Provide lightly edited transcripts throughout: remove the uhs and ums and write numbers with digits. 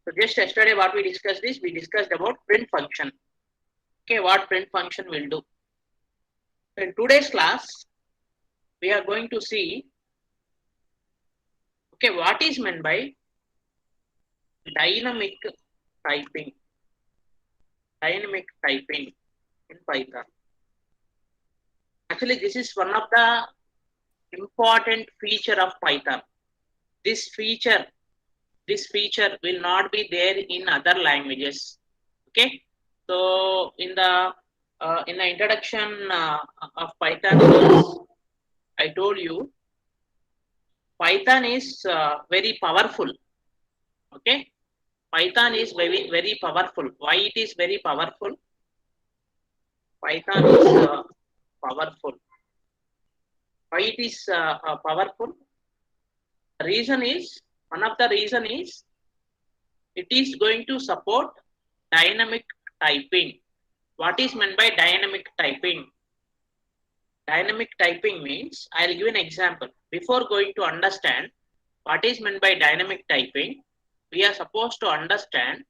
So just yesterday what we discussed is, we discussed about print function. Okay, what print function will do. In today's class, we are going to see, okay, what is meant by dynamic typing. Dynamic typing in Python. Actually, this is one of the important feature of Python. This feature will not be there in other languages. Okay, so in the introduction of Python, I told you Python is very powerful. Okay, Python is very powerful. Why it is very powerful? Python is powerful. Why it is powerful? The reason is, one of the reason is, it is going to support dynamic typing. What is meant by dynamic typing? Dynamic typing means, I'll give an example. Before going to understand what is meant by dynamic typing, we are supposed to understand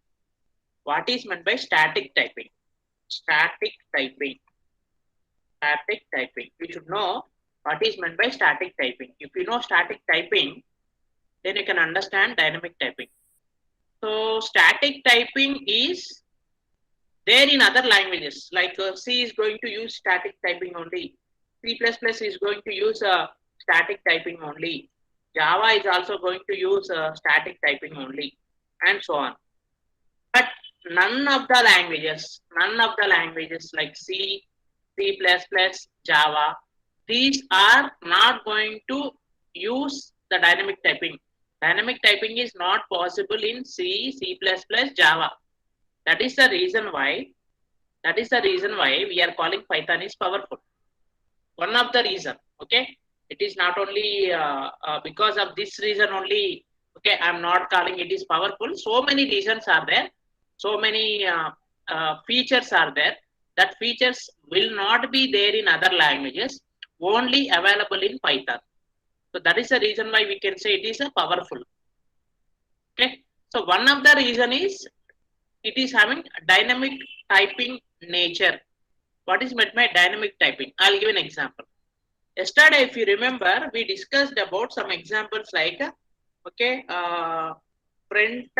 what is meant by static typing. Static typing. Static typing. We should know what is meant by static typing. If you know static typing, then you can understand dynamic typing. So static typing is there in other languages, like C is going to use static typing only. C++ is going to use static typing only. Java is also going to use static typing only, and so on. But none of the languages like C, C++, Java, these are not going to use the dynamic typing. Dynamic typing is not possible in C, C++, Java. That is the reason why we are calling Python is powerful. One of the reason, okay? It is not only because of this reason only, okay, I'm not calling it is powerful. So many reasons are there. So many features are there. That features will not be there in other languages, only available in Python. So that is the reason why we can say it is a powerful. Okay. So one of the reason is, it is having dynamic typing nature. What is meant by dynamic typing? I'll give an example. Yesterday, if you remember, we discussed about some examples like, okay, print,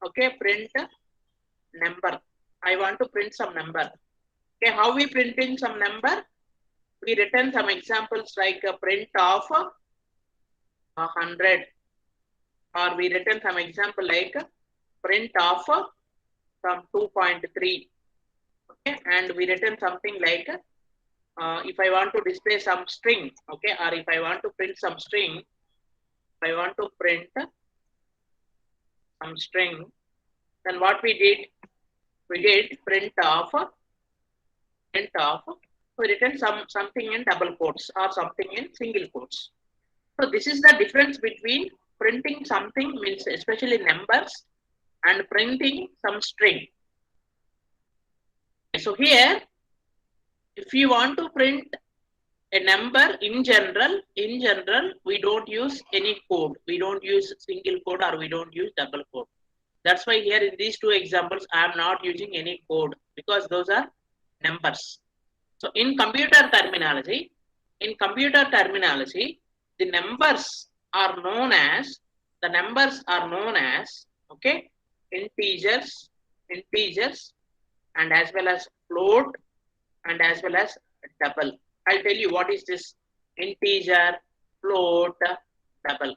okay, print number. I want to print some number. Okay, how we print in some number? We return some examples like a print of 100, or we return some example like print of some 2.3. Okay, and we return something like if I want to display some string, okay, or if I want to print some string, if I want to print some string, then what we did print of, we written something in double quotes or something in single quotes. So this is the difference between printing something, means especially numbers, and printing some string. So here, if you want to print a number in general, we don't use any code. We don't use single code, or we don't use double code. That's why here in these two examples, I am not using any code, because those are numbers. So in computer terminology, the numbers are known as, okay, integers, and as well as float, and as well as double. I'll tell you what is this integer, float, double.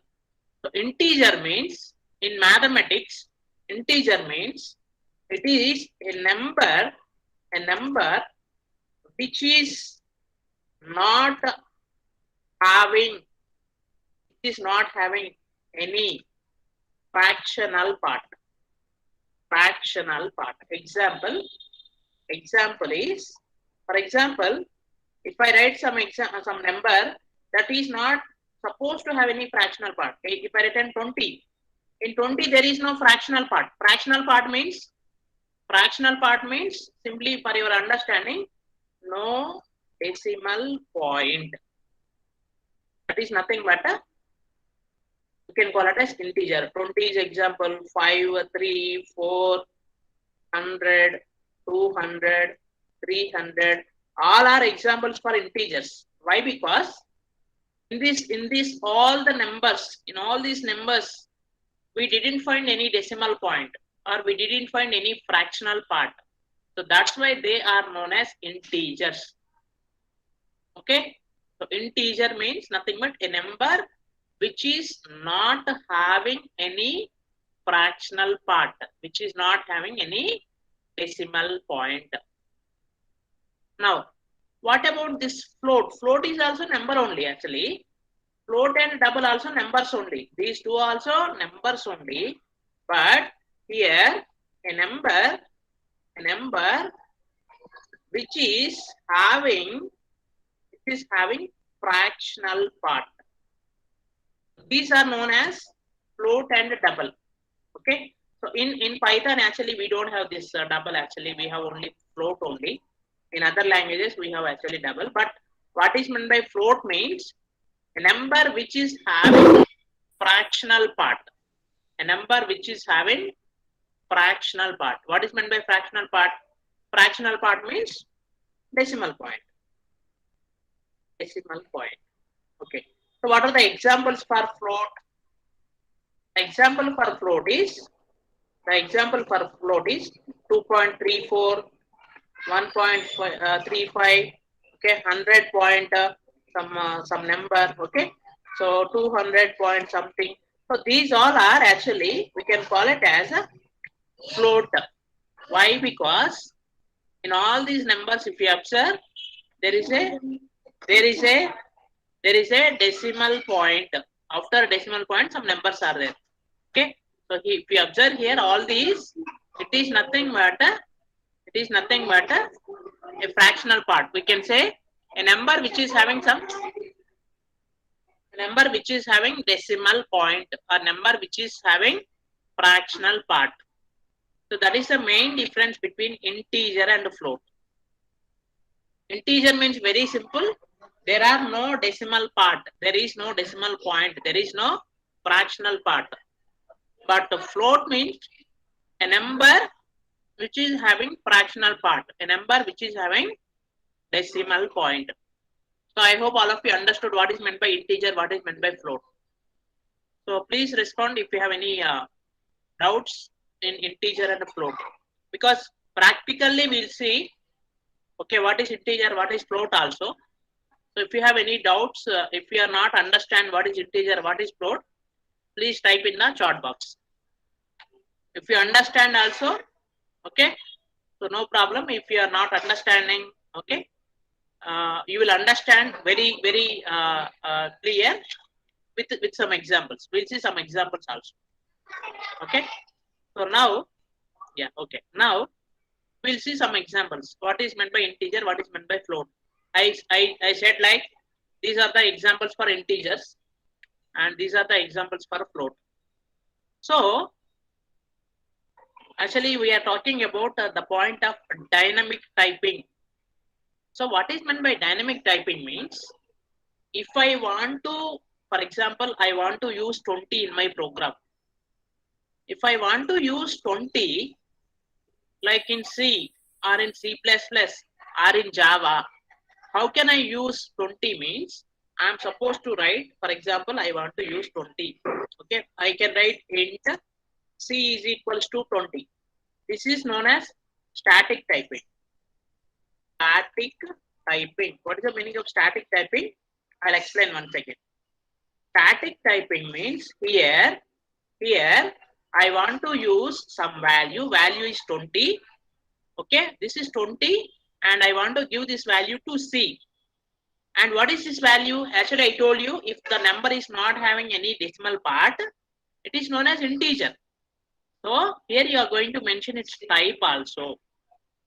So integer means, in mathematics, integer means it is a number which is not having any fractional part. Example is, for example, if I write some number that is not supposed to have any fractional part. Okay? If I written 20, in 20 there is no fractional part. Fractional part means simply for your understanding, no decimal point. That is nothing but can call it as integer. 20 is example, 5, 3, 4, 100, 200, 300. All are examples for integers. Why? Because in this all the numbers, in all these numbers, we didn't find any decimal point or we didn't find any fractional part. So that's why they are known as integers. Okay. So integer means nothing but a number which is not having any fractional part, which is not having any decimal point. Now, what about this float? Float is also number only actually. Float and double also numbers only. These two also numbers only. But here a number which is having fractional part. These are known as float and double. Okay. So in Python actually we don't have this double actually. We have only float only. In other languages we have actually double. But what is meant by float means a number which is having fractional part. A number which is having fractional part. What is meant by fractional part? Fractional part means decimal point. Decimal point. Okay. So what are the examples for float? The example for float is 2.34, 1.35, okay, 100 point some number, okay. So 200 point something. So these all are actually, we can call it as a float. Why? Because in all these numbers, if you observe, there is a decimal point. After a decimal point, some numbers are there. Okay. So if you observe here, all these, it is nothing but a fractional part. We can say a number which is having decimal point, or number which is having fractional part. So that is the main difference between integer and float. Integer means very simple. There are no decimal part. There is no decimal point. There is no fractional part. But the float means a number which is having fractional part. A number which is having decimal point. So I hope all of you understood what is meant by integer, what is meant by float. So please respond if you have any doubts in integer and float. Because practically we'll see, okay, what is integer, what is float also. So if you have any doubts, if you are not understand what is integer, what is float, please type in the chat box. If you understand also, okay, so no problem. If you are not understanding, okay, you will understand very clear with some examples. We'll see some examples also. Okay. So now, yeah, okay. Now we'll see some examples. What is meant by integer? What is meant by float? I said like these are the examples for integers, and these are the examples for float. So actually we are talking about the point of dynamic typing. So what is meant by dynamic typing means, if I want to, for example, I want to use 20 in my program. If I want to use 20, like in C or in C++ or in Java, how can I use 20 means, I am supposed to write, for example, I want to use 20. Okay, I can write int C is equals to 20. This is known as static typing. Static typing. What is the meaning of static typing? I'll explain once again. Static typing means here I want to use some value. Value is 20. Okay, this is 20 and I want to give this value to C. And what is this value? Actually, I told you, if the number is not having any decimal part, it is known as integer. So here you are going to mention its type also.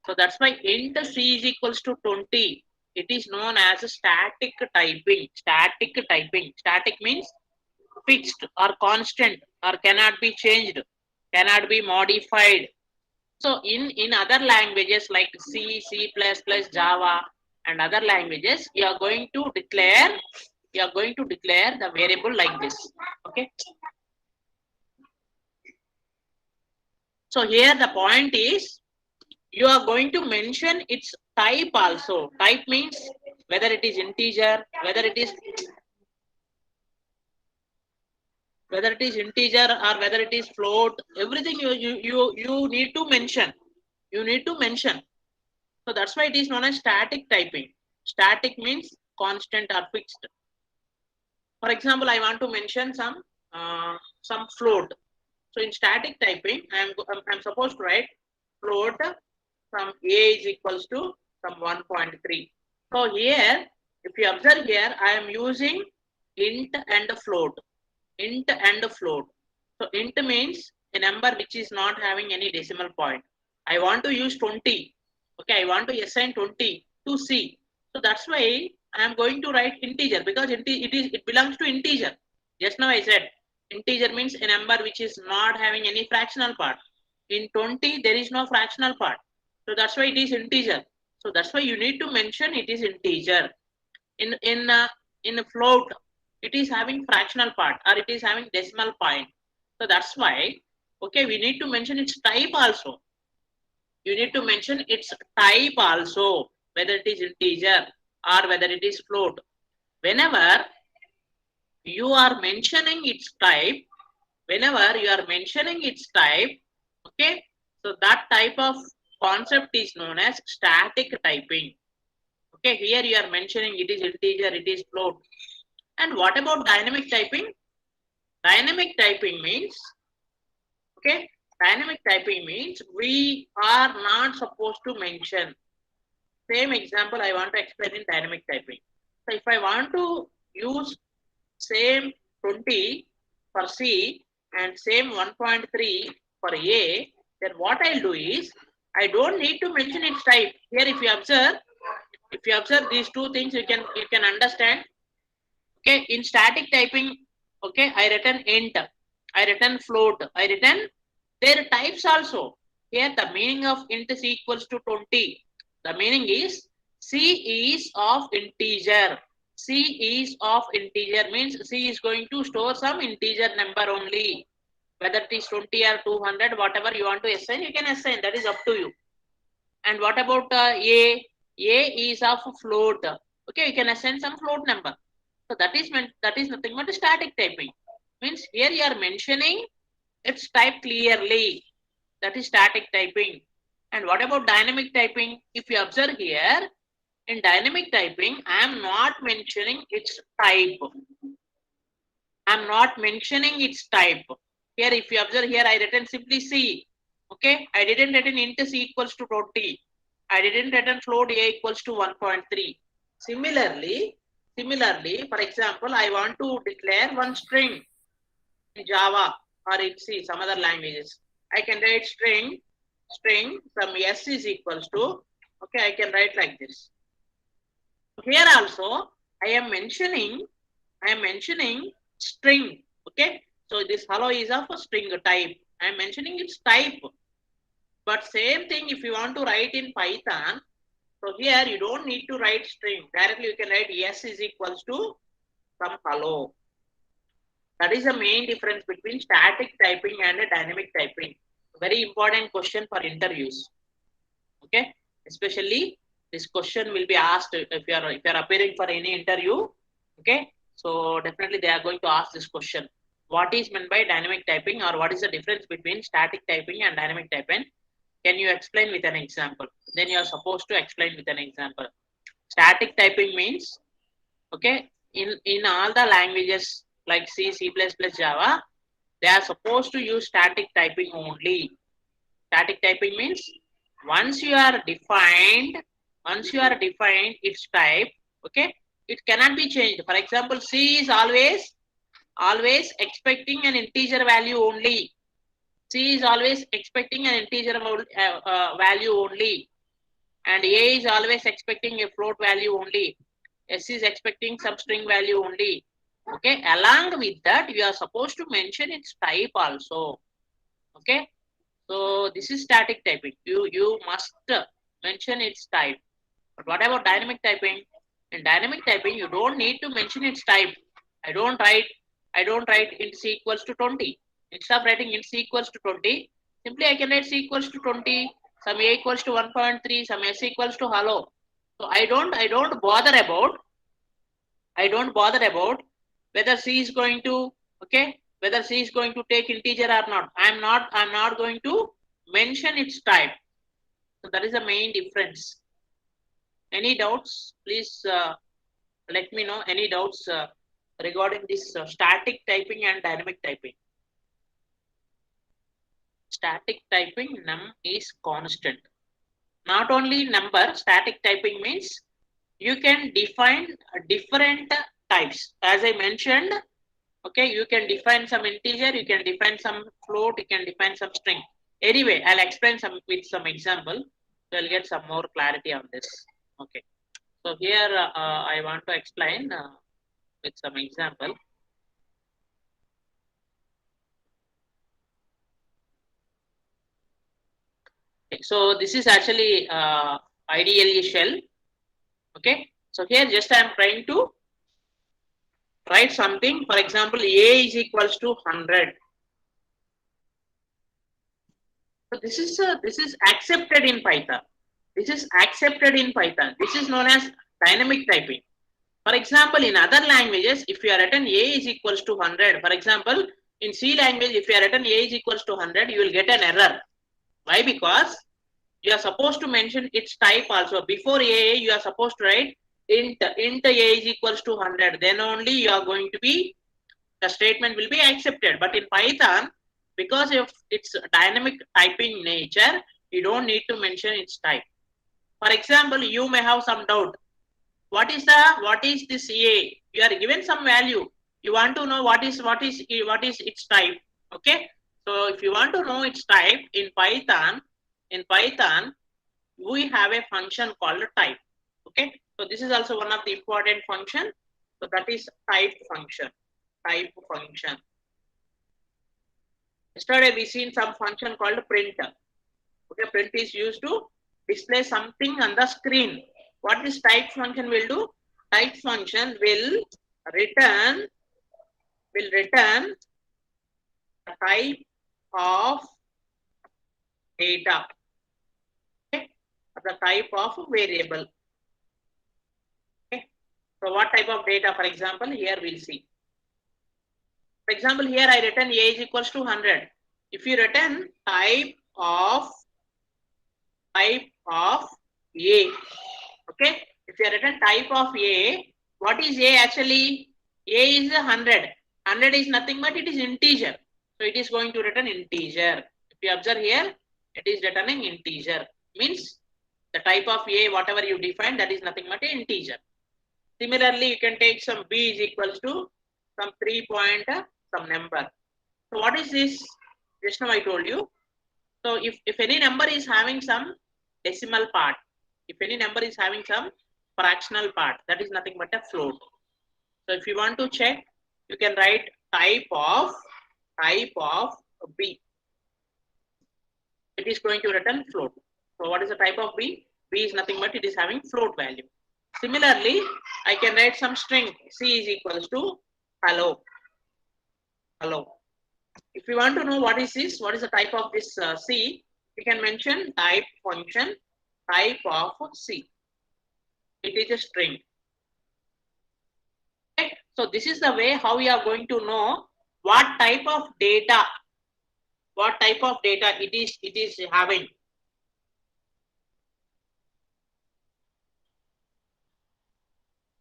So that's why int C is equals to 20. It is known as a static typing. Static typing. Static means fixed or constant or cannot be changed, cannot be modified. So in other languages like C, C++, Java and other languages, you are going to declare the variable like this. Okay. So here the point is, you are going to mention its type also. Type means whether it is integer, whether it is integer or whether it is float. Everything you need to mention. You need to mention. So that's why it is known as static typing. Static means constant or fixed. For example, I want to mention some float. So in static typing, I'm supposed to write float from a is equals to some 1.3. So here, if you observe here, I am using int and float. Int and float. So int means a number which is not having any decimal point. I want to use 20. Okay, I want to assign 20 to C. So that's why I am going to write integer, because it belongs to integer. Just now I said integer means a number which is not having any fractional part. In 20 there is no fractional part. So that's why it is integer. So that's why you need to mention it is integer. In a float, it is having fractional part or it is having decimal point. So that's why, okay, we need to mention its type also. You need to mention its type also, whether it is integer or whether it is float. Whenever you are mentioning its type, okay, so that type of concept is known as static typing. Okay, here you are mentioning it is integer, it is float. And what about dynamic typing? Dynamic typing means, okay, dynamic typing means we are not supposed to mention. Same example I want to explain in dynamic typing. So if I want to use same 20 for C and same 1.3 for A, then what I'll do is, I don't need to mention its type. Here if you observe these two things, you can understand. Okay, in static typing, okay, I written int, I written float, I written their types also. Here the meaning of int is equals to 20. The meaning is C is of integer. C is of integer means C is going to store some integer number only. Whether it is 20 or 200, whatever you want to assign, you can assign. That is up to you. And what about A? A is of float. Okay, you can assign some float number. So that is nothing but static typing. Means here you are mentioning its type clearly. That is static typing. And what about dynamic typing? If you observe here, in dynamic typing, I am not mentioning its type. I am not mentioning its type. Here, if you observe here, I written simply C. Okay, I didn't written int C equals to 20. I didn't written float A equals to 1.3. Similarly, for example, I want to declare one string in Java or in C, some other languages. I can write string from S is equals to, okay, I can write like this. Here also, I am mentioning string, okay. So this hello is of a string type. I am mentioning its type. But same thing if you want to write in Python, so here you don't need to write string. Directly you can write S is equals to some hello. That is the main difference between static typing and dynamic typing. Very important question for interviews. Okay, especially this question will be asked if you are appearing for any interview. Okay, so definitely they are going to ask this question. What is meant by dynamic typing, or what is the difference between static typing and dynamic typing? Can you explain with an example? Then you are supposed to explain with an example. Static typing means, okay, in all the languages like C, C++, Java, they are supposed to use static typing only. Static typing means once you are defined its type, okay, it cannot be changed. For example, C is always expecting an integer value only. C is always expecting an integer value only, and A is always expecting a float value only. S is expecting some string value only. Okay, along with that, you are supposed to mention its type also. Okay, so this is static typing. You must mention its type. But what about dynamic typing? In dynamic typing, you don't need to mention its type. I don't write int C equals to 20. Instead of writing int C equals to 20, Simply I can write C equals to 20, some A equals to 1.3, some S equals to hello. So I don't bother about whether C is going to, okay, whether C is going to take integer or not. I'm not going to mention its type. So that is the main difference. Any doubts? Please let me know. Any doubts regarding this static typing and dynamic typing? Static typing num is constant. Not only number, static typing means you can define different types. As I mentioned, okay, you can define some integer, you can define some float, you can define some string. Anyway, I'll explain some with some example. So you'll get some more clarity on this. Okay. So here I want to explain with some example. Okay, so this is actually IDLE shell. Okay. So here just I am trying to write something. For example, A is equals to 100. So this is accepted in Python. This is accepted in Python. This is known as dynamic typing. For example, in other languages, if you are written A is equals to 100, for example, in C language, if you are written A is equals to 100, you will get an error. Why? Because you are supposed to mention its type also. Before A, you are supposed to write int A is equals to 100. Then only you are going to be, the statement will be accepted. But in Python, because of its dynamic typing nature, you don't need to mention its type. For example, you may have some doubt. What is this A? You are given some value. You want to know what is its type. Okay. So if you want to know its type in Python, we have a function called type. Okay. So this is also one of the important function. So that is type function. Type function. Yesterday we seen some function called print. Okay, print is used to display something on the screen. What this type function will do? Type function will return the type of data. Okay, the type of variable. Okay, so what type of data? For example, here we'll see. For example, here I return A is equals to 100. If you return type of A, okay, if you are written type of A, what is A actually? A is 100. 100 is nothing but it is integer. So it is going to return integer. If you observe here, it is returning integer. Means the type of A, whatever you define, that is nothing but an integer. Similarly, you can take some B is equals to some 3 point some number. So what is this? Just now I told you. So if any number is having some decimal part, if any number is having some fractional part, that is nothing but a float. So if you want to check, you can write type of B. It is going to return float. So what is the type of B? B is nothing but it is having float value. Similarly, I can write some string. C is equals to hello. Hello. If you want to know what is this, what is the type of this C, you can mention type function, type of C. It is a string. Okay. So this is the way how we are going to know what type of data it is having.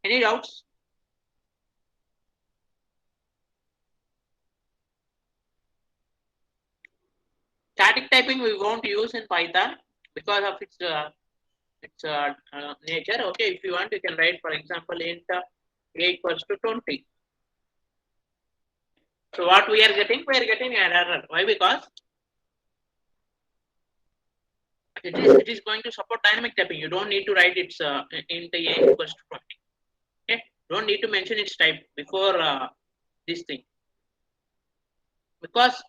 Any doubts? Static typing we won't use in Python because of its nature. Okay, if you want, you can write, for example, int A equals to 20. So what we are getting? We are getting an error. Why? Because it is going to support dynamic typing. You don't need to write its int A equals to 20. Okay, don't need to mention its type before this thing, because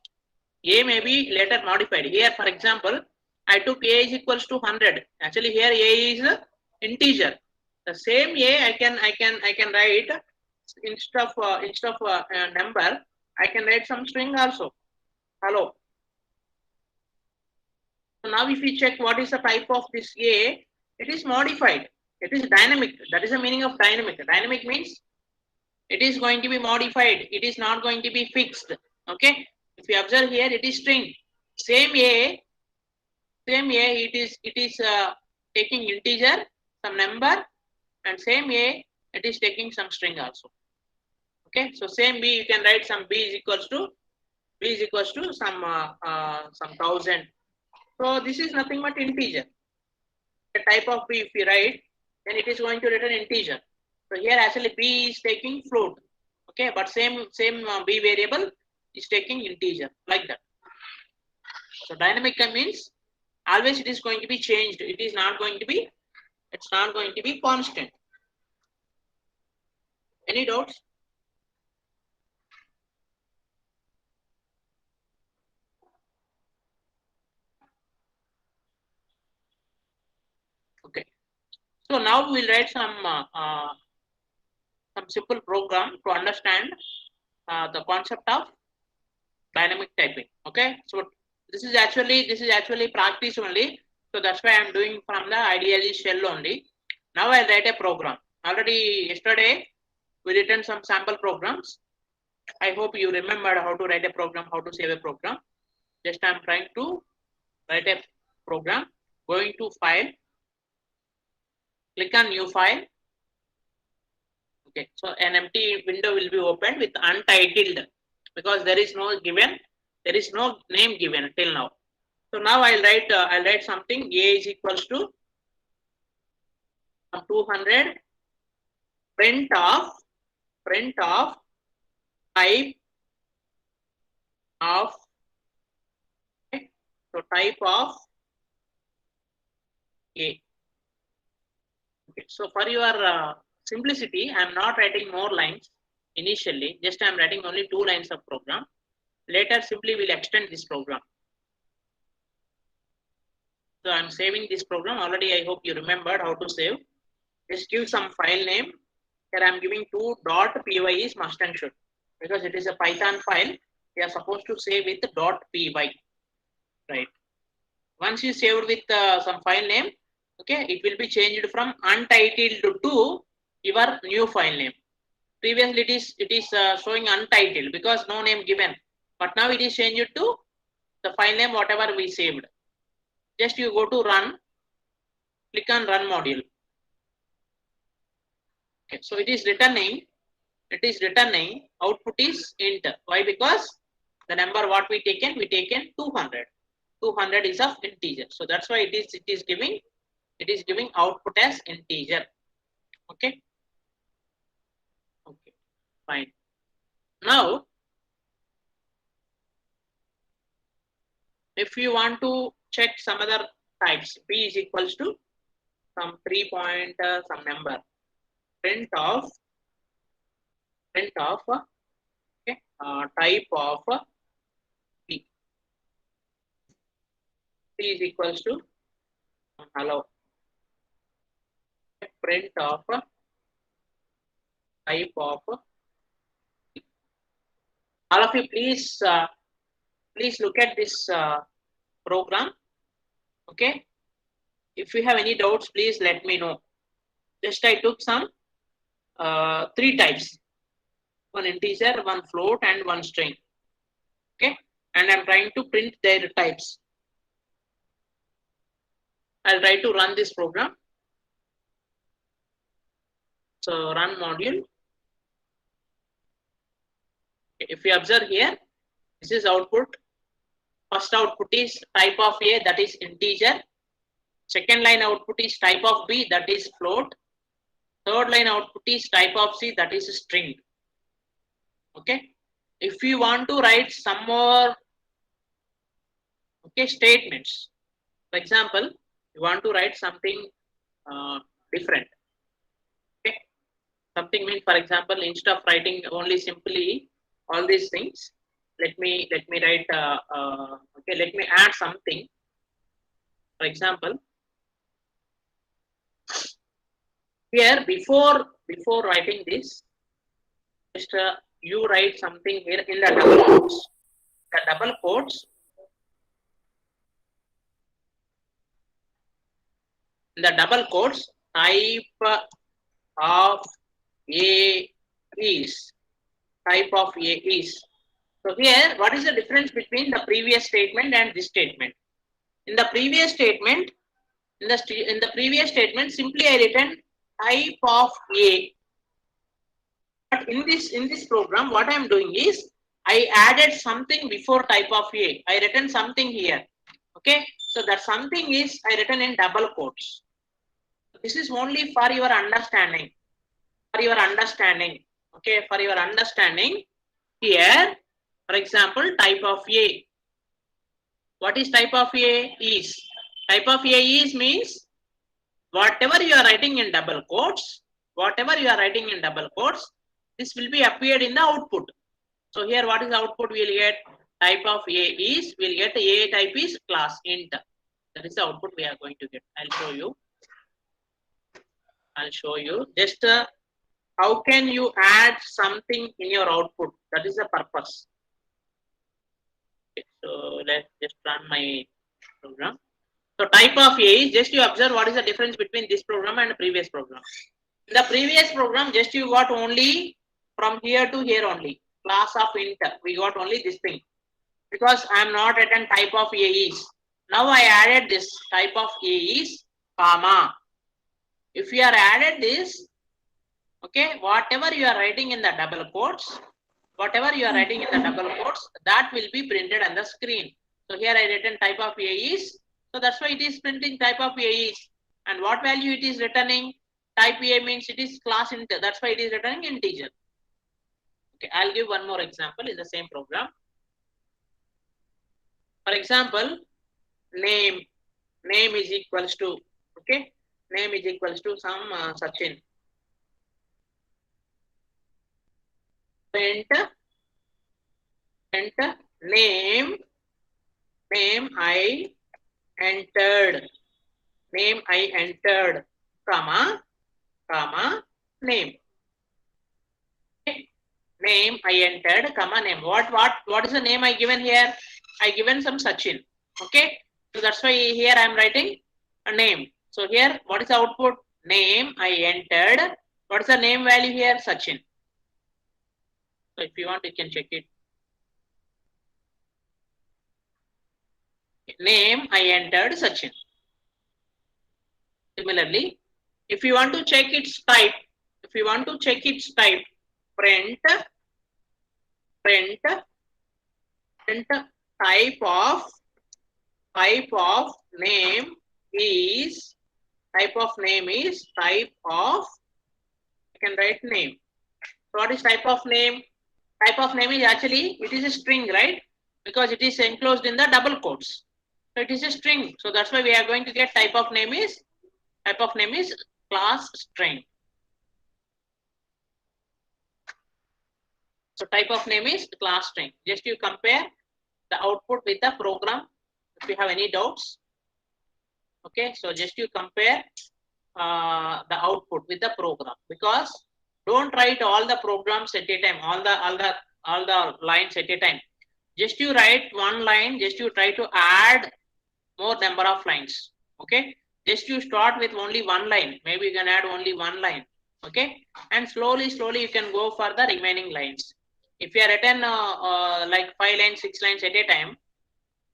A may be later modified. Here, for example, I took A is equals to 100. Actually, here A is integer. The same A I can write instead of number. I can write some string also. Hello. So now if we check what is the type of this A, it is modified. It is dynamic. That is the meaning of dynamic. Dynamic means it is going to be modified. It is not going to be fixed. Okay. If you observe here, it is string. Same A, it is taking integer, some number, and same A, it is taking some string also. Okay. So same B, you can write some B is equals to some 1000. So this is nothing but integer. The type of B if we write, then it is going to return integer. So here actually B is taking float. Okay, but same B variable is taking integer like that. So dynamic means always it is going to be changed. It is not going to be. It's not going to be constant. Any doubts? Okay. So now we'll write some simple program to understand the concept of dynamic typing. Okay. So this is actually practice only. So that's why I'm doing from the IDLE shell only. Now I'll write a program. Already yesterday we written some sample programs. I hope you remembered how to write a program, how to save a program. Just I'm trying to write a program. Going to file, click on new file. Okay, so an empty window will be opened with untitled because there is no name given till now. So now I'll write something. A is equals to 200. Print of type of. Okay, so type of A. Okay, so for your simplicity, I am not writing more lines initially. Just I am writing only 2 lines of program. Later, simply we'll extend this program. So I'm saving this program. Already, I hope you remembered how to save. Just give some file name. Here I'm giving 2.py is must and should because it is a Python file. We are supposed to save with .py, right? Once you saved with some file name, okay, it will be changed from untitled to your new file name. Previously, it is showing untitled because no name given, but now it is changed to the file name whatever we saved. Just you go to run, click on run module. Okay, so it is returning output is int. Why? Because the number what we taken 200. 200 is of integer. So that's why it is giving output as integer. Okay. Okay. Fine. Now, if you want to check some other types, p is equals to some 3 point some number. Print of okay, type of p. P is equals to hello. Print of type of p. All of you, please look at this program. Okay. If you have any doubts, please let me know. Just I took some 3 types. One integer, one float, and one string. Okay, and I'm trying to print their types. I'll try to run this program. So run module. If you observe here, this is output. First output is type of A, that is integer. Second line output is type of B, that is float. Third line output is type of C, that is string. Okay, if you want to write some more statements, for example, you want to write something different. Okay, something means, for example, instead of writing only simply all these things, let me write let me add something. For example, here before writing this, just you write something here in the double quotes. The double quotes, in the double quotes, type of A is. Type of A is. So here, what is the difference between the previous statement and this statement? In the previous statement, simply I written type of A. But in this program, what I am doing is I added something before type of A. I written something here. Okay, so that something is I written in double quotes. This is only for your understanding. For your understanding. Okay, for your understanding. Here, for example, type of A. What is type of A is? Type of A is means whatever you are writing in double quotes, this will be appeared in the output. So here, what is the output we'll get? Type of A is, we'll get A type is class int. That is the output we are going to get. I'll show you. Just how can you add something in your output? That is the purpose. Okay, so let's just run my program. So type of A is, just you observe what is the difference between this program and the previous program. In the previous program, just you got only from here to here only. Class of int, we got only this thing. Because I am not written type of A is. Now I added this type of A is, comma. If you are added this, okay, whatever you are writing in the double quotes, that will be printed on the screen. So here I written type of A is. So that's why it is printing type of A is. And what value it is returning? Type A means it is class int. That's why it is returning integer. Okay, I'll give one more example in the same program. For example, name is equals to, okay, name is equals to some Sachin. Print name I entered, comma, name. Okay. Name I entered, comma, name. What is the name I given here? I given some Sachin. Okay. So that's why here I am writing a name. So here, what is the output? Name I entered. What is the name value here? Sachin. So if you want, you can check it. Name I entered Sachin. Similarly, if you want to check its type, print type of name is type of, I can write name. So what is type of name? Type of name is actually, it is a string, right? Because it is enclosed in the double quotes. So it is a string. So that's why we are going to get type of name is class string. So type of name is class string. Just you compare the output with the program. If you have any doubts, okay. So just you compare the output with the program, because don't write all the programs at a time, all the lines at a time. Just you write one line. Just you try to add more number of lines. Okay. Just you start with only one line. Maybe you can add only one line. Okay. And slowly you can go for the remaining lines. If you are written like 5 lines, 6 lines at a time,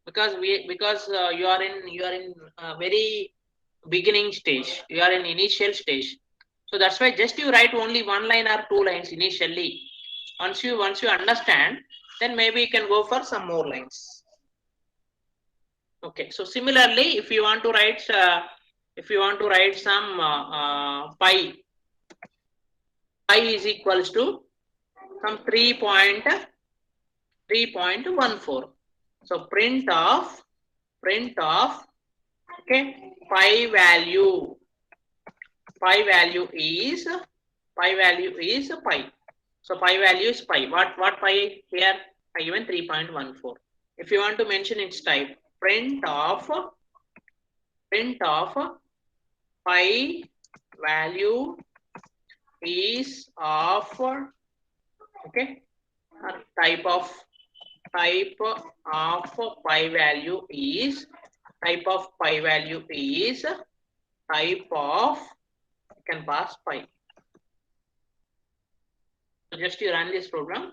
because you are in very beginning stage, you are in initial stage. So that's why just you write only one line or 2 lines initially. Once you understand, then maybe you can go for some more lines. Okay. So similarly, if you want to write some pi is equals to some 3.14. So print of okay, pi value is pi. So pi value is pi. What pi here? I given 3.14. If you want to mention its type, print of pi value is of, okay, type of pi value is type of, you can pass 5. So just you run this program.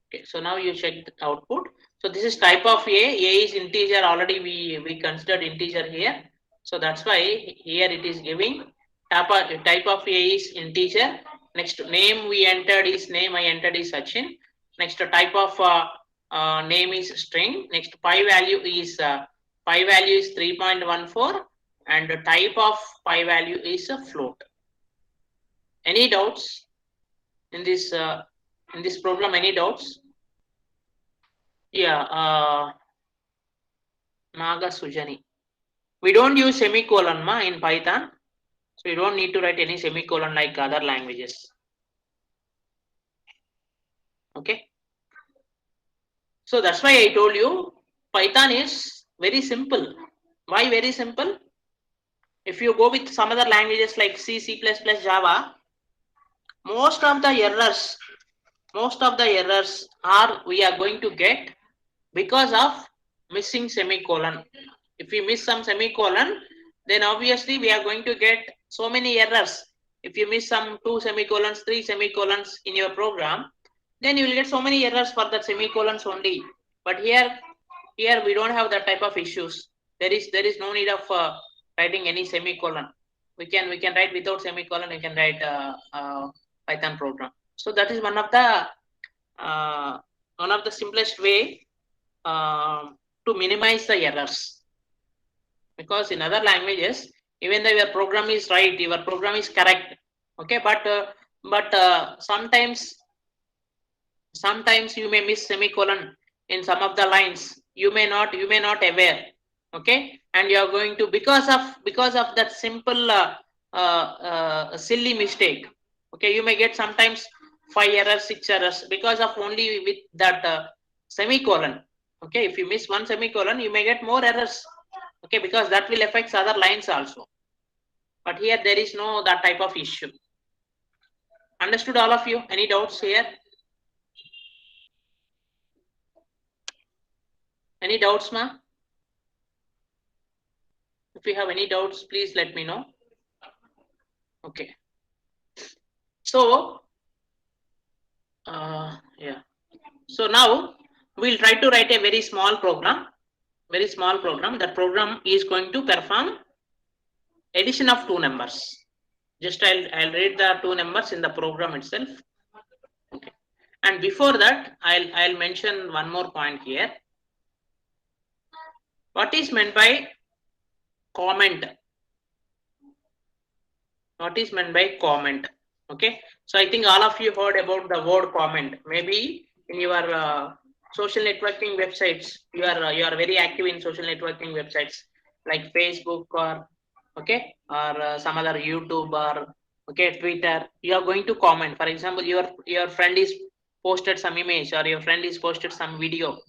Okay, so now you check the output. So this is type of A. A is integer. Already we considered integer here. So that's why here it is giving type of A is integer. Next name we entered is name. I entered is Sachin. Next type of name is string. Next pi value is 3.14, and the type of pi value is a float. Any doubts in this program? Any doubts? Yeah, Naga Sujani. We don't use semicolon in Python, so you don't need to write any semicolon like other languages. Okay. So that's why I told you Python is very simple. Why very simple? If you go with some other languages like C, C++, Java, most of the errors are we are going to get because of missing semicolon. If we miss some semicolon, then obviously we are going to get so many errors. If you miss some 2 semicolons, 3 semicolons in your program, then you will get so many errors for that semicolons only. But here we don't have that type of issues. There is no need of writing any semicolon. We can write without semicolon. We can write Python program. So that is one of the simplest way to minimize the errors. Because in other languages, even though your program is right, your program is correct, okay, but sometimes you may miss semicolon in some of the lines. You may not aware, okay, and you are going to because of that simple silly mistake, okay, you may get sometimes 5 errors, 6 errors because of only with that semicolon. Okay, if you miss one semicolon, you may get more errors. Okay, because that will affect other lines also. But here there is no that type of issue. Understood all of you? Any doubts here? Any doubts, ma? If you have any doubts, please let me know. Okay. So, yeah. So now we'll try to write a very small program. That program is going to perform addition of 2 numbers. Just I'll read the 2 numbers in the program itself. Okay. And before that, I'll mention one more point here. What is meant by comment? What is meant by comment? Okay. So I think all of you heard about the word comment. Maybe in your social networking websites, you are very active in social networking websites like Facebook or okay, or some other YouTube or okay, Twitter. You are going to comment. For example, your friend is posted some image, or your friend is posted some video,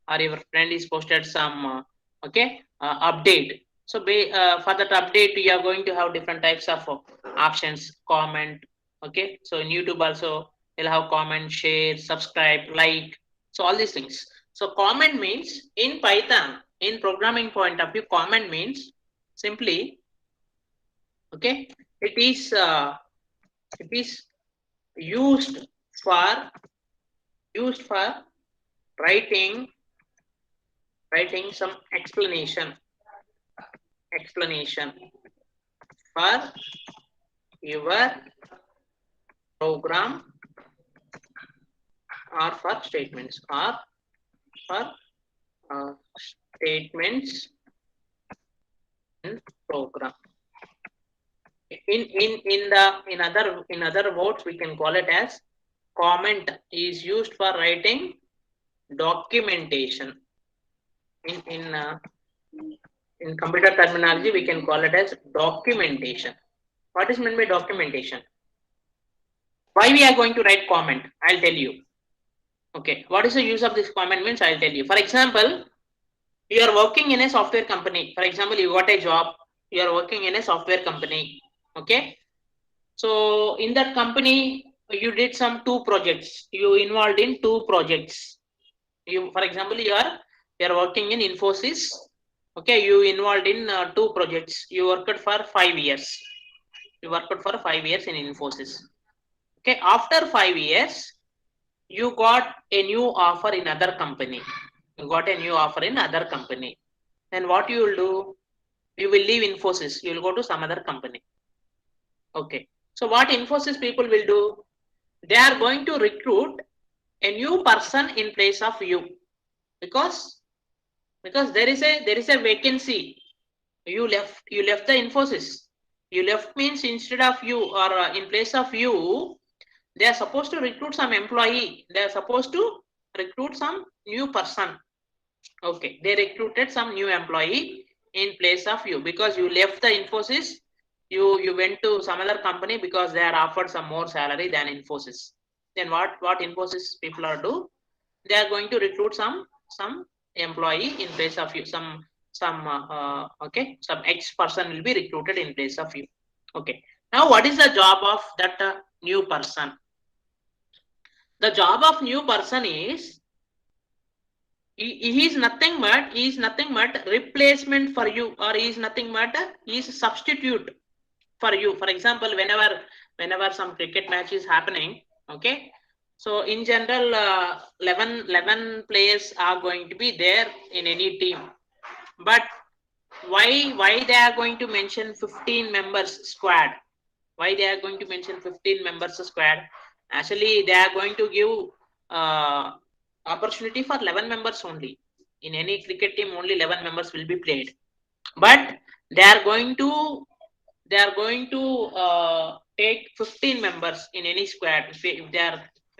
or your friend is posted some update. So for that update, you are going to have different types of options. Comment. Okay, so in YouTube also you'll have comment, share, subscribe, like. So all these things. So comment means in Python, in programming point of view, comment means simply, okay, it is used for writing some explanation for your program or for statements statements in program. In other words, we can call it as comment is used for writing documentation. In computer terminology, we can call it as documentation. What is meant by documentation? Why we are going to write comment? I'll tell you. Okay, what is the use of this comment means? I'll tell you. For example, you are working in a software company. For example, you got a job. You are working in a software company. Okay. So in that company, you did some 2 projects. You involved in 2 projects. For example, you are working in Infosys. Okay, you involved in 2 projects. You worked for 5 years. You worked for 5 years in Infosys. Okay, after 5 years, you got a new offer in other company. You got a new offer in other company. Then what you will do? You will leave Infosys. You will go to some other company. Okay. So what Infosys people will do? They are going to recruit a new person in place of you, because there is a vacancy. You left the Infosys. You left means instead of you, or in place of you, they are supposed to recruit some employee. They are supposed to recruit some new person. Okay, they recruited some new employee in place of you because you left the Infosys. You went to some other company because they are offered some more salary than Infosys. Then what Infosys people are do? They are going to recruit some employee in place of you. Some okay, some X person will be recruited in place of you. Okay. Now what is the job of that new person? The job of new person is he is nothing but replacement for you, or he is nothing but he is substitute for you. For example, whenever some cricket match is happening, okay, so in general 11 players are going to be there in any team, but why they are going to mention 15 members squad? Why they are going to mention 15 members squad? Actually they are going to give uh, opportunity for 11 members only. In any cricket team only 11 members will be played, but they are going to take 15 members in any squad if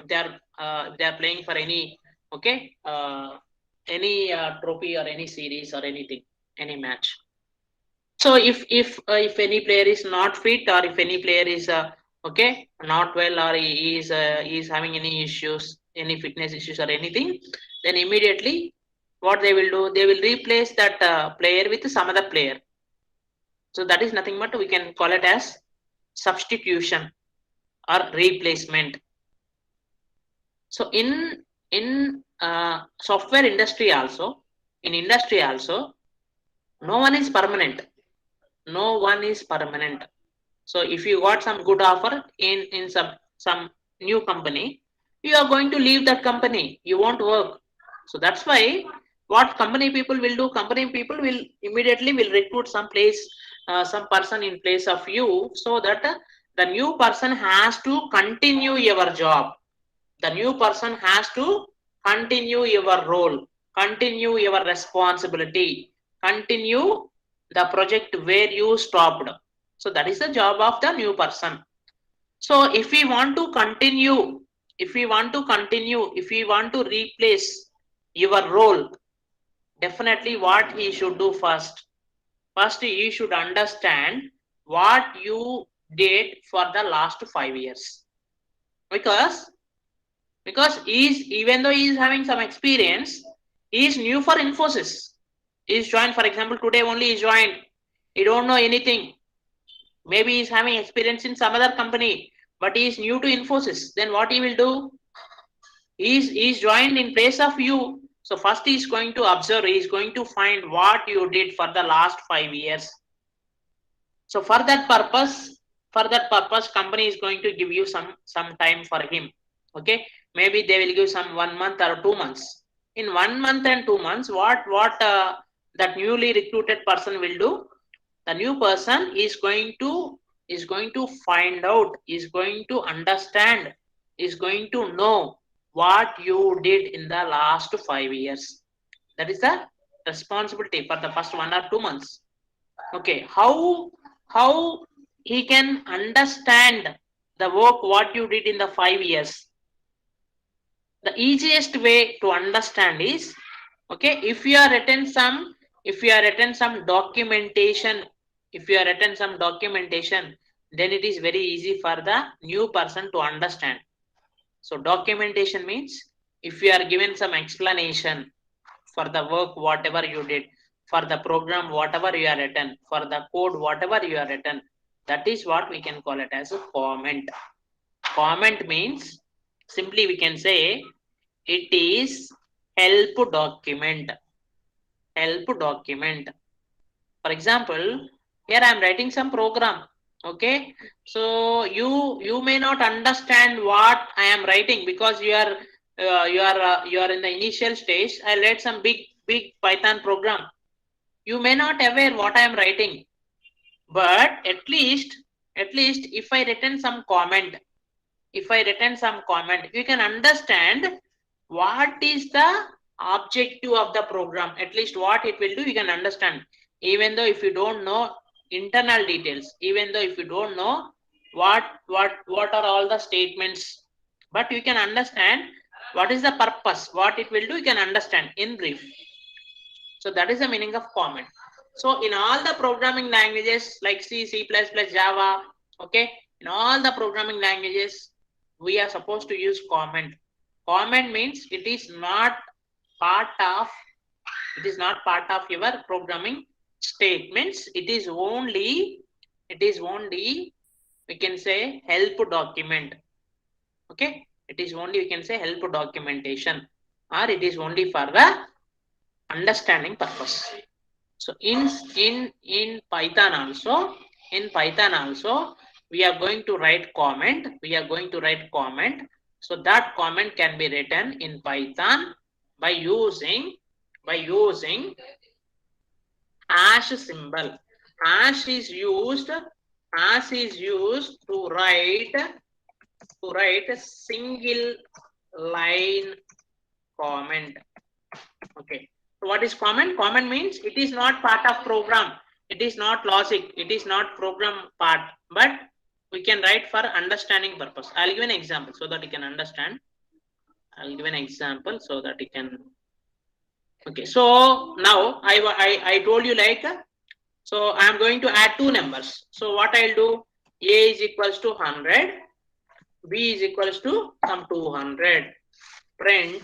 they are playing for any, okay, any trophy or any series or anything, any match. So if any player is not fit, or if any player is okay, not well, or he is having any issues, any fitness issues or anything, then immediately what they will do, they will replace that player with some other player. So that is nothing but we can call it as substitution or replacement. So in software industry also, in industry also, no one is permanent. No one is permanent. So if you got some good offer in some new company, you are going to leave that company. You won't work. So that's why what company people will do, company people will immediately will recruit some person in place of you, so that the new person has to continue your job. The new person has to continue your role, continue your responsibility, continue the project where you stopped. So that is the job of the new person. So if we want to continue, if we want to replace your role, definitely what he should do first? First, he should understand what you did for the last 5 years. Because even though he is having some experience, he is new for Infosys. He is joined, for example, today only he joined. He don't know anything. Maybe he is having experience in some other company, but he is new to Infosys. Then what he will do? He is joined in place of you. So first he is going to observe. He is going to find what you did for the last 5 years. So for that purpose, company is going to give you some time for him. Okay, maybe they will give some 1 month or 2 months. In 1 month and 2 months, what that newly recruited person will do? The new person is going to find out, is going to understand, is going to know what you did in the last 5 years. That is the responsibility for the first 1 or 2 months. Okay, how he can understand the work what you did in the 5 years? The easiest way to understand is, okay, if you are written some documentation, then it is very easy for the new person to understand. So documentation means if you are given some explanation for the work whatever you did, for the program whatever you are written, for the code whatever you are written, that is what we can call it as a comment. Comment means, simply we can say, it is help document. Help document. For example, here I am writing some program. Okay, so you may not understand what I am writing because you are in the initial stage. I read some big Python program. You may not aware what I am writing, but at least if I written some comment, you can understand what is the objective of the program. At least what it will do, you can understand. Even though if you don't know internal details, even though if you don't know what are all the statements, but you can understand what is the purpose, what it will do, you can understand in brief. So that is the meaning of comment. So in all the programming languages like C, C++, Java, okay, in all the programming languages, we are supposed to use comment. Comment means it is not part of your programming statements. It is only we can say help document. Okay, it is only we can say help documentation, or it is only for the understanding purpose. So in Python also, we are going to write comment. So that comment can be written in Python by using hash symbol. Hash is used to write a single line comment. Okay. So what is comment? Comment means it is not part of program. It is not logic. It is not program part. But we can write for understanding purpose. I'll give an example so that you can understand. Okay. So now I told you like, so I am going to add two numbers. So what I'll do? A is equals to 100. B is equals to some 200. Print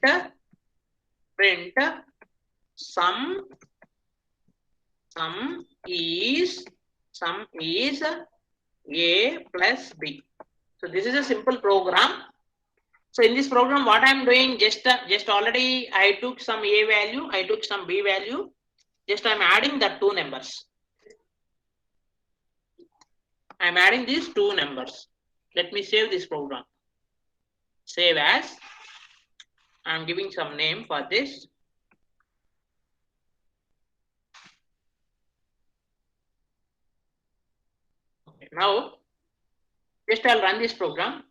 sum is A plus B. So this is a simple program. So in this program, what I am doing, just already I took some A value, I took some B value. Just I am adding the two numbers. I am adding these two numbers. Let me save this program. Save as. I am giving some name for this. Okay, now, just I'll run this program.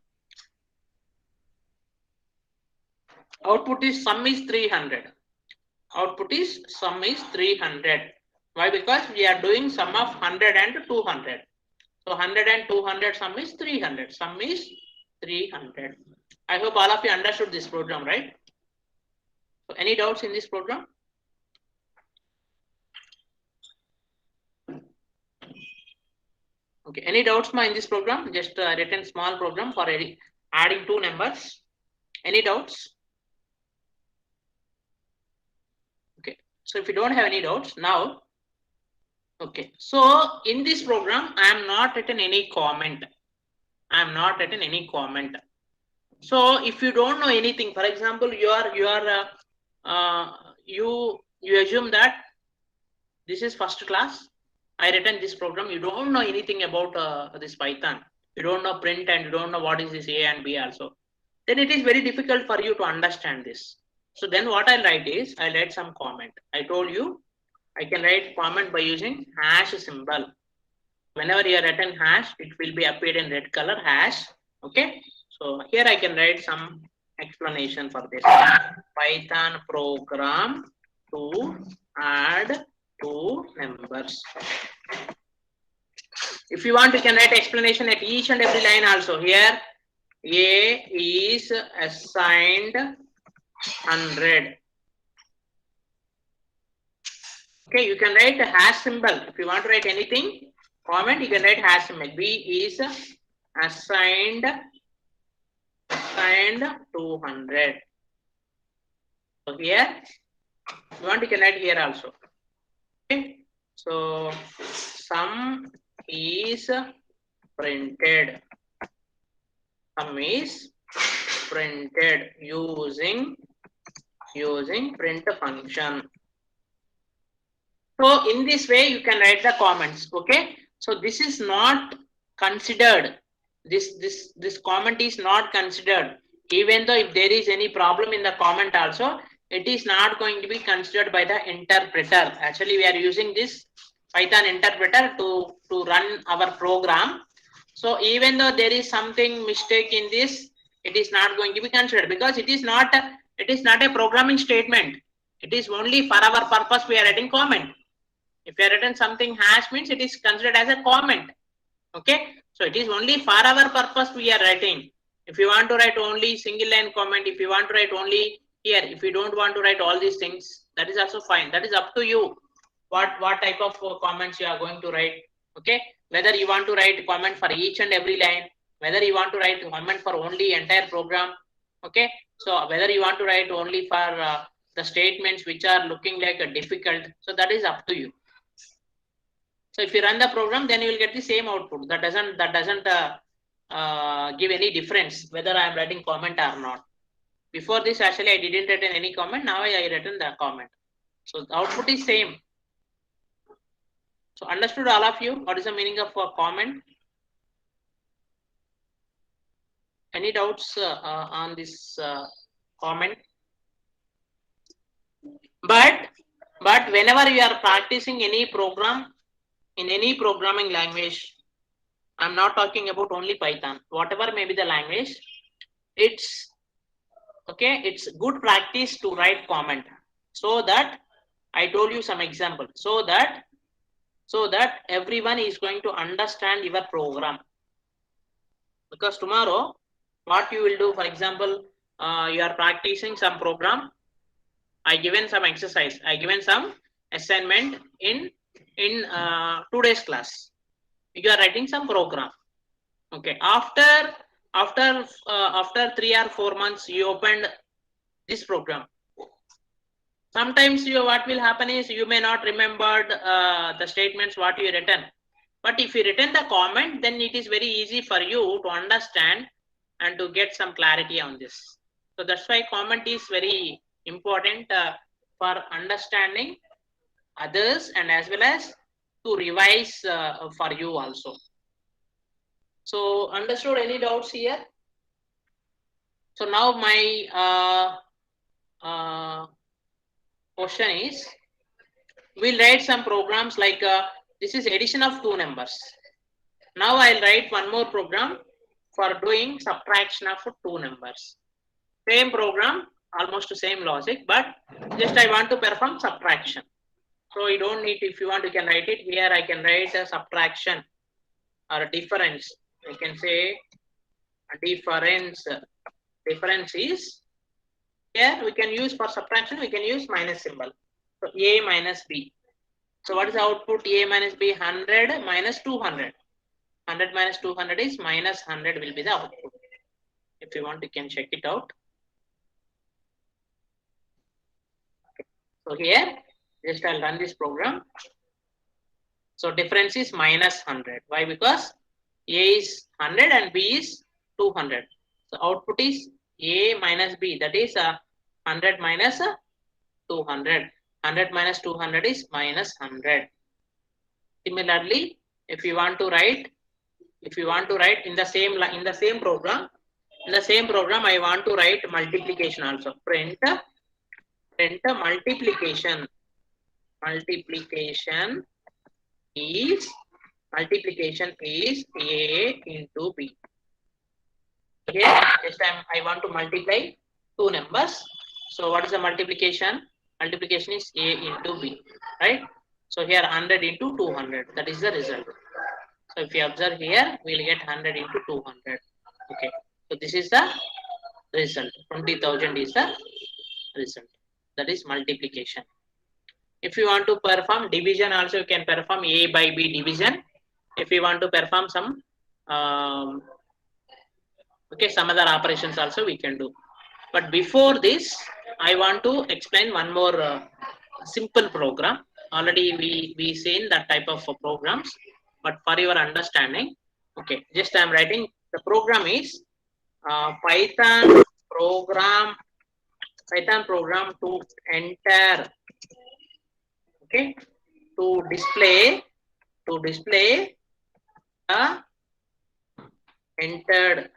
Output is sum is 300. Why? Because we are doing sum of 100 and 200. So 100 and 200 sum is 300. Sum is 300. I hope all of you understood this program, right? So any doubts in this program? Okay, any doubts in this program? Just written small program for adding two numbers. Any doubts? Okay, so if you don't have any doubts now, okay, so in this program I am not written any comment. So if you don't know anything, for example, you assume that this is first class. I written this program. You don't know anything about this Python. You don't know print and you don't know what is this A and B also. Then it is very difficult for you to understand this. So then what I'll write is I'll write some comment. I told you I can write comment by using hash symbol. Whenever you are written hash, it will be appeared in red color hash. Okay. So here I can write some explanation for this. Python program to add two numbers. If you want, you can write explanation at each and every line also. Here, A is assigned 100. Okay, you can write a hash symbol. If you want to write anything, comment, you can write hash symbol. B is assigned 200. So here, if you want, you can write here also. Okay, so sum is printed. Sum is printed using print function. So in this way, you can write the comments. Okay. So this is not considered. This comment is not considered. Even though if there is any problem in the comment also, it is not going to be considered by the interpreter. Actually, we are using this Python interpreter to run our program. So even though there is something mistake in this, it is not going to be considered because it is not a programming statement. It is only for our purpose we are writing comment. If you are written something hash means it is considered as a comment. Okay, so it is only for our purpose we are writing. If you want to write only single line comment, if you want to write only here, if you don't want to write all these things, that is also fine. That is up to you. What type of comments you are going to write. Okay, whether you want to write comment for each and every line, whether you want to write comment for only entire program. Okay, so whether you want to write only for the statements which are looking like a difficult, so that is up to you. So if you run the program, then you will get the same output. That doesn't give any difference whether I am writing comment or not. Before this, actually, I didn't write any comment. Now I written the comment. So the output is same. So understood all of you? What is the meaning of a comment? Any doubts on this comment? But whenever you are practicing any program in any programming language, I'm not talking about only Python. Whatever may be the language, it's okay. It's good practice to write comment so that I told you some example. So that everyone is going to understand your program. Because tomorrow, what you will do, for example, you are practicing some program. I given some exercise. I given some assignment in today's class. You are writing some program. Okay. After 3 or 4 months, you opened this program. Sometimes what will happen is you may not remember the statements what you written. But if you written the comment, then it is very easy for you to understand and to get some clarity on this. So that's why comment is very important for understanding others and as well as to revise for you also. So understood? Any doubts here? So now my question is, we'll write some programs like this is addition of two numbers. Now I'll write one more program for doing subtraction of two numbers. Same program, almost the same logic, but just I want to perform subtraction. So you don't need, if you want, you can write it here. I can write a subtraction or a difference. I can say a difference. Difference is here we can use for subtraction, we can use minus symbol. So A minus B. So what is the output? A minus B, 100 minus 200. 100 minus 200 is minus 100 will be the output. If you want, you can check it out. So here, just I'll run this program. So difference is minus 100. Why? Because A is 100 and B is 200. So output is A minus B. That is 100 minus 200. 100 minus 200 is minus 100. Similarly, if you want to write in the same program, I want to write multiplication also. Print multiplication. Multiplication is A into B. Here, this time I want to multiply two numbers. So what is the multiplication? Multiplication is A into B, right? So here 100 into 200, that is the result. So if you observe here, we will get 100 into 200. Okay. So this is the result. 20,000 is the result. That is multiplication. If you want to perform division also, you can perform A by B division. If you want to perform some some other operations also we can do. But before this, I want to explain one more simple program. Already we seen that type of programs, but for your understanding, okay, just I am writing the program is Python program to enter, okay, to display the entered,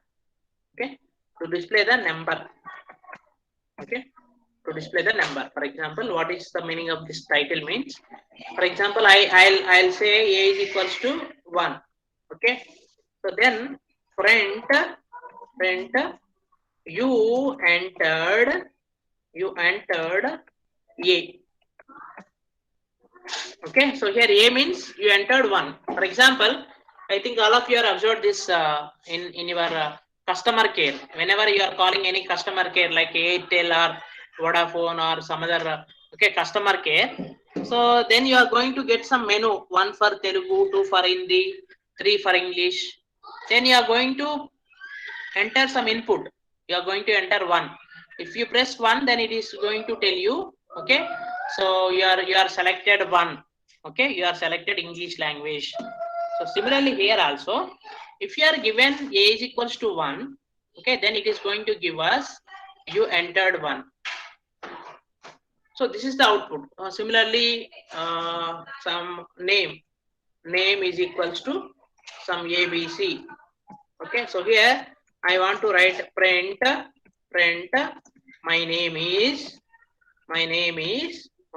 okay, to display the number, okay, to display the number. For example, what is the meaning of this title means? For example, I'll say a is equals to 1, okay. So then print you entered a. Okay, so here a means you entered 1. For example, I think all of you are observed this in your customer care. Whenever you are calling any customer care like Airtel or Vodafone or some other okay customer care, so then you are going to get some menu, 1 for Telugu, 2 for Hindi, 3 for English. Then you are going to enter some input. You are going to enter 1. If you press 1, then it is going to tell you, okay, so you are selected 1, okay, you are selected English language. So similarly here also, if you are given a is equals to 1, okay, then it is going to give us you entered 1. So this is the output. Similarly, some name is equals to some ABC. Okay, so here I want to write print my name is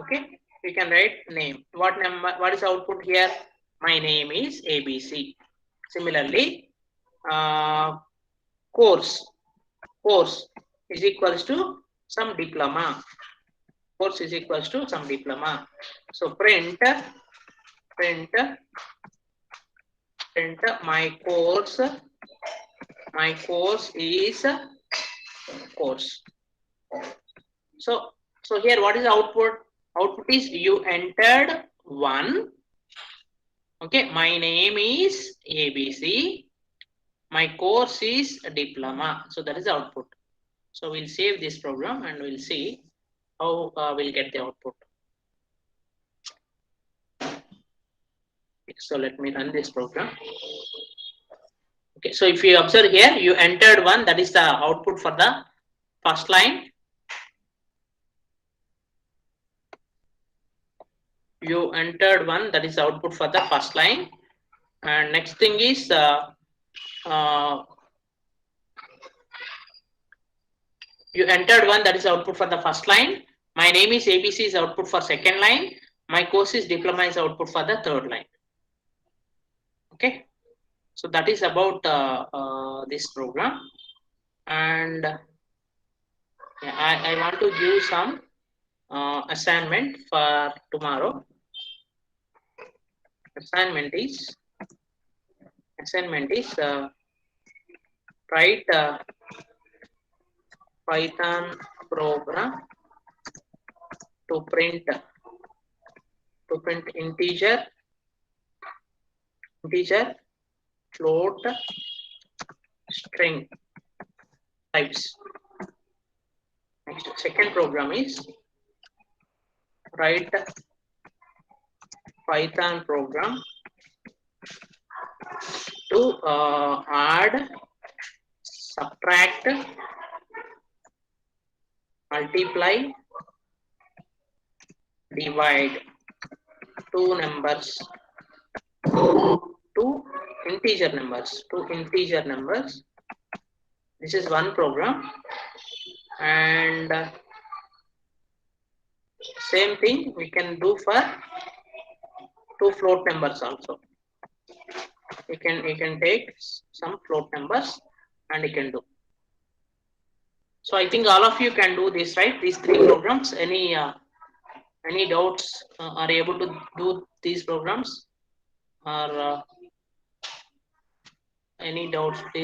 okay. We can write name. What number? What is output here? My name is ABC. Similarly, course is equals to some diploma. Course is equals to some diploma. So print my course is course. So here what is the output? Output is you entered 1. Okay, my name is ABC. My course is diploma. So that is the output. So we'll save this program and we'll see how we'll get the output. So let me run this program. Okay, so if you observe here, you entered 1, that is the output for the first line. You entered 1, that is the output for the first line. And next thing is you entered 1, that is output for the first line. My name is ABC is output for second line. My course is diploma is output for the third line. Okay, so that is about this program. And I want to give some assignment for tomorrow. Assignment is write Python program to print integer, float, string types. Next, second program is write Python program to add, subtract, multiply, divide two integer numbers. This is one program, and same thing we can do for two float numbers also. We can take some float numbers and we can do. So I think all of you can do this, right? These three programs. Any doubts? Are you able to do these programs? Or any doubts, please?